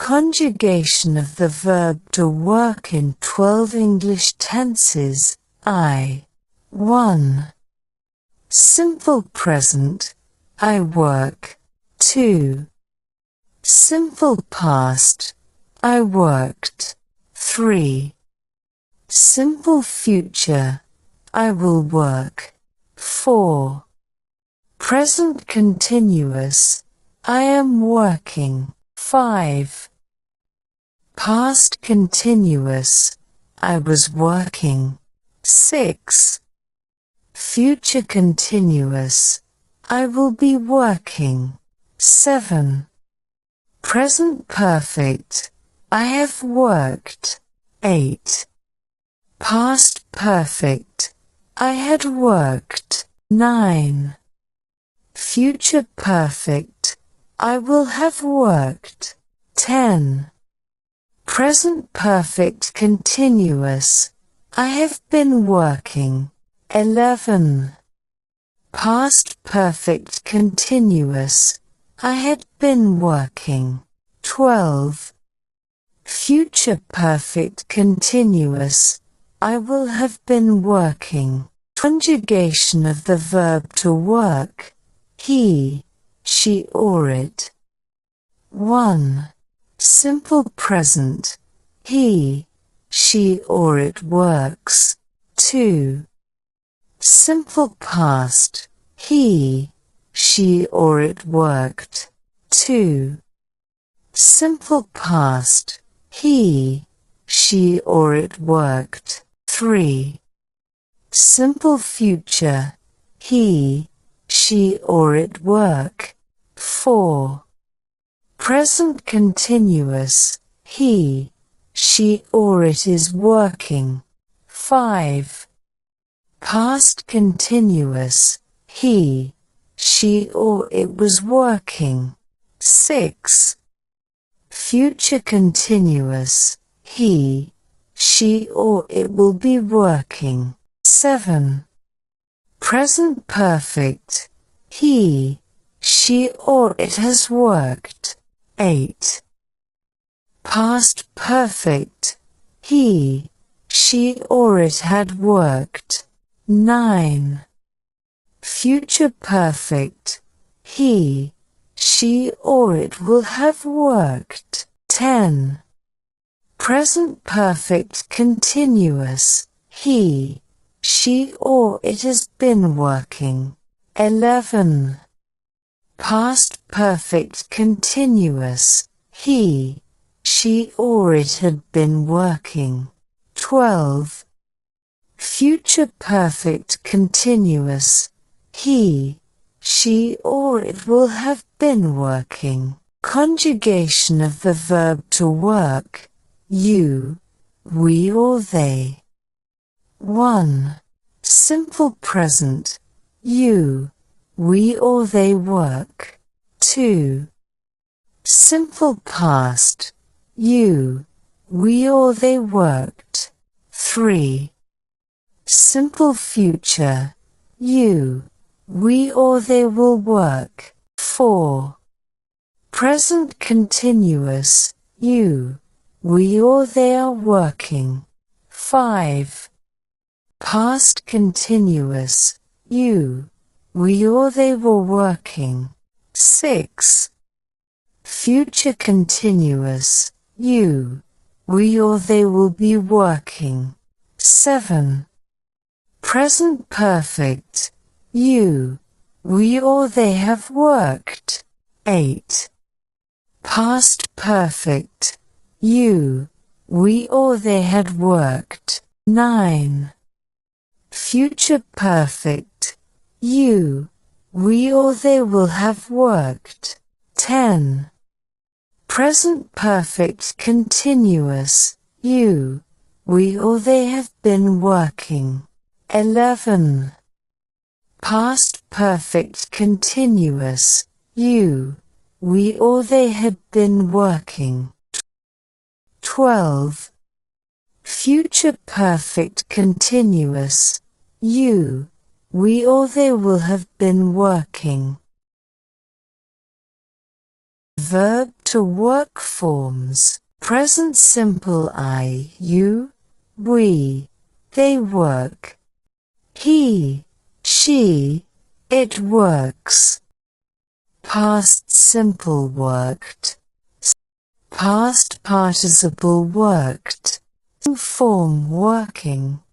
Conjugation of the verb to work in 12 English tenses. I. 1. Simple present, I work. 2. Simple past, I worked. 3. Simple future, I will work. 4. Present continuous, I am working. 5. Past continuous, I was working. 6. Future continuous, I will be working. 7. Present perfect, I have worked. 8. Past perfect, I had worked. 9. Future perfect, I will have worked. 10. Present perfect continuous, I have been working. 11. Past perfect continuous, I had been working. 12. Future perfect continuous, I will have been working. Conjugation of the verb to work. He, she or it. 1. Simple present. He, she or it works. 2. Simple past. He, she or it worked. 2. Simple past. He, she or it worked. 3. Simple future. He, she or it work. 4. Present continuous. He, she or it is working. 5. Past continuous. He, she or it was working. 6. Future continuous. He, she or it will be working. 7. Present perfect. He, she or it has worked. 8. Past perfect. He, she or it had worked. 9. Future perfect. He, she or it will have worked. 10. Present perfect continuous. He, she or it has been working. 11. Past perfect continuous. He, she or it had been working. 12. Future perfect continuous. He, she or it will have been working. Conjugation of the verb to work. You, we or they. 1. Simple present. You, we or they work. 2. Simple past. You, we or they worked. 3. Simple future. You, we or they will work. 4. Present continuous. You, we or they are working. 5. Past continuous. You, we or they were working. 6. Future continuous. You, we or they will be working. 7. Present perfect. You, we or they have worked. 8. Past perfect. You, we or they had worked. 9. Future perfect. You, we or they will have worked. 10. Present perfect continuous. You, we or they have been working. 11. Past perfect continuous. You, we or they had been working. 12. Future perfect continuous. You, we or they will have been working. Verb to work forms. Present simple I, you, we, they work. He, she, it works. Past simple worked. Past participle worked. Form working.